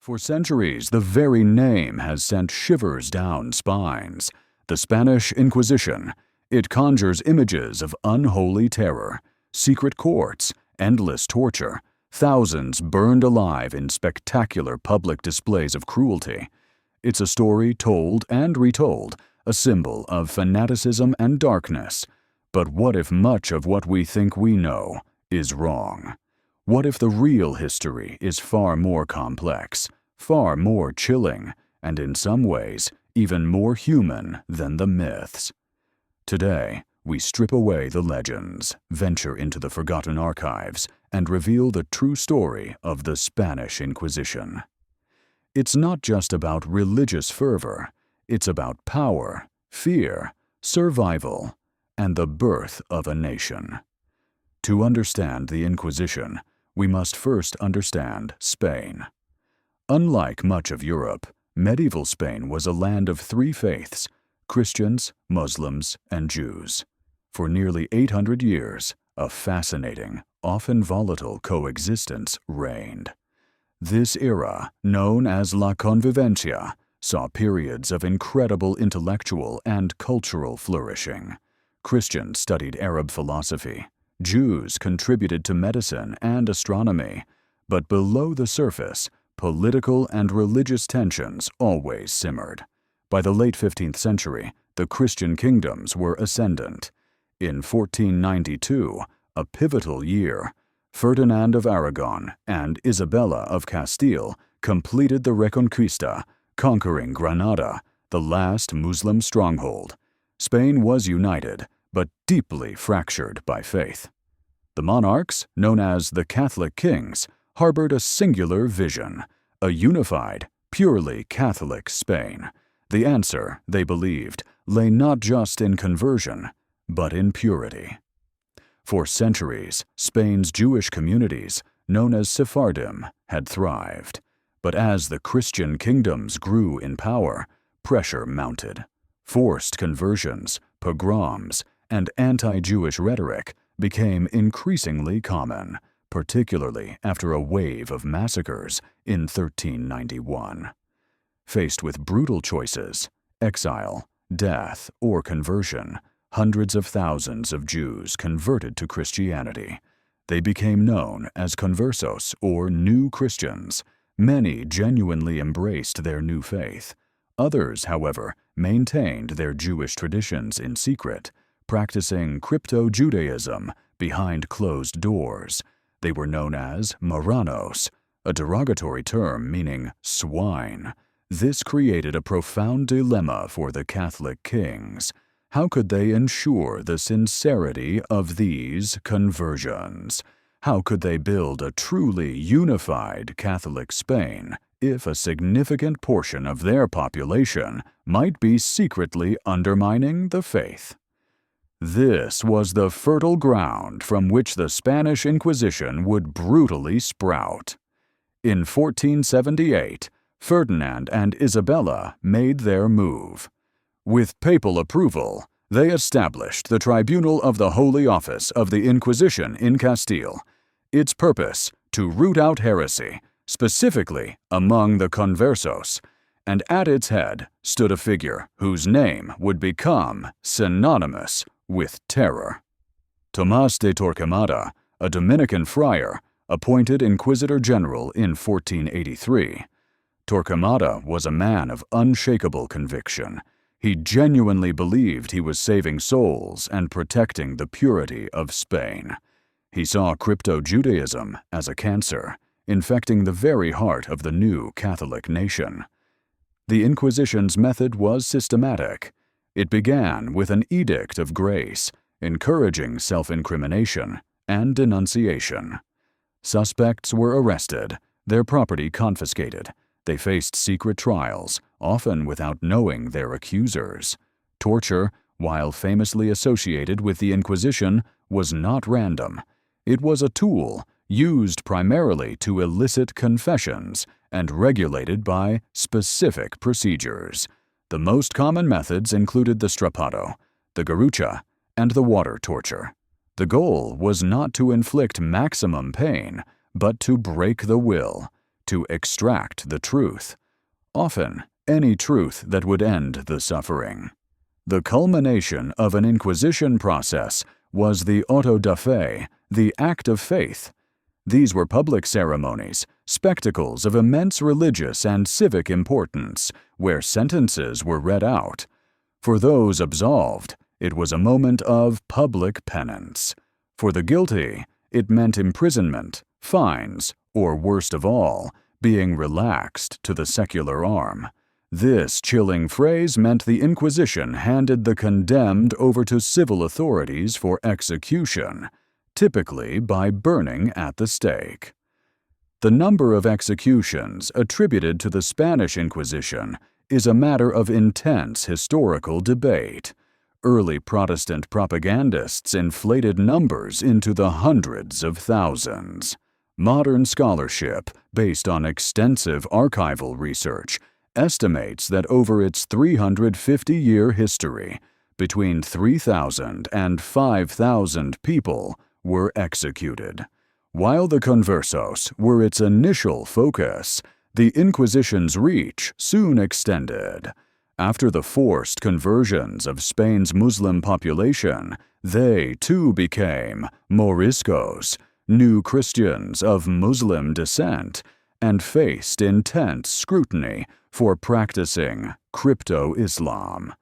For centuries, the very name has sent shivers down spines. The Spanish Inquisition. It conjures images of unholy terror, secret courts, endless torture, thousands burned alive in spectacular public displays of cruelty. It's a story told and retold, a symbol of fanaticism and darkness. But what if much of what we think we know is wrong? What if the real history is far more complex, far more chilling, and in some ways even more human than the myths? Today, we strip away the legends, venture into the forgotten archives, and reveal the true story of the Spanish Inquisition. It's not just about religious fervor, it's about power, fear, survival, and the birth of a nation. To understand the Inquisition, we must first understand Spain. Unlike much of Europe, medieval Spain was a land of three faiths: Christians, Muslims, and Jews. For nearly 800 years, a fascinating, often volatile coexistence reigned. This era, known as La Convivencia, saw periods of incredible intellectual and cultural flourishing. Christians studied Arab philosophy. Jews contributed to medicine and astronomy. But below the surface, political and religious tensions always simmered. By the late 15th century, the Christian kingdoms were ascendant. In 1492, a pivotal year, Ferdinand of Aragon and Isabella of Castile completed the Reconquista, conquering Granada, the last Muslim stronghold. Spain was united, but deeply fractured by faith. The monarchs, known as the Catholic kings, harbored a singular vision: a unified, purely Catholic Spain. The answer, they believed, lay not just in conversion, but in purity. For centuries, Spain's Jewish communities, known as Sephardim, had thrived. But as the Christian kingdoms grew in power, pressure mounted. Forced conversions, pogroms, and anti-Jewish rhetoric became increasingly common, particularly after a wave of massacres in 1391. Faced with brutal choices, exile, death, or conversion, hundreds of thousands of Jews converted to Christianity. They became known as conversos, or new Christians. Many genuinely embraced their new faith. Others, however, maintained their Jewish traditions in secret, practicing crypto-Judaism behind closed doors. They were known as Marranos, a derogatory term meaning swine. This created a profound dilemma for the Catholic kings. How could they ensure the sincerity of these conversions? How could they build a truly unified Catholic Spain if a significant portion of their population might be secretly undermining the faith? This was the fertile ground from which the Spanish Inquisition would brutally sprout. In 1478, Ferdinand and Isabella made their move. With papal approval, they established the Tribunal of the Holy Office of the Inquisition in Castile. Its purpose, to root out heresy, specifically among the Conversos, and at its head stood a figure whose name would become synonymous with terror. Tomás de Torquemada, a Dominican friar, appointed Inquisitor General in 1483. Torquemada was a man of unshakable conviction. He genuinely believed he was saving souls and protecting the purity of Spain. He saw crypto-Judaism as a cancer, infecting the very heart of the new Catholic nation. The Inquisition's method was systematic. It began with an edict of grace, encouraging self-incrimination and denunciation. Suspects were arrested, their property confiscated. They faced secret trials, often without knowing their accusers. Torture, while famously associated with the Inquisition, was not random. It was a tool used primarily to elicit confessions and regulated by specific procedures. The most common methods included the strappado, the garrucha, and the water torture. The goal was not to inflict maximum pain, but to break the will, to extract the truth, often any truth that would end the suffering. The culmination of an Inquisition process was the auto da fe, the act of faith. These were public ceremonies, spectacles of immense religious and civic importance, where sentences were read out. For those absolved, it was a moment of public penance. For the guilty, it meant imprisonment, fines, or worst of all, being relaxed to the secular arm. This chilling phrase meant the Inquisition handed the condemned over to civil authorities for execution, typically by burning at the stake. The number of executions attributed to the Spanish Inquisition is a matter of intense historical debate. Early Protestant propagandists inflated numbers into the hundreds of thousands. Modern scholarship, based on extensive archival research, estimates that over its 350-year history, between 3,000 and 5,000 people were executed. While the Conversos were its initial focus, the Inquisition's reach soon extended. After the forced conversions of Spain's Muslim population, they too became Moriscos, new Christians of Muslim descent, and faced intense scrutiny for practicing crypto-Islam.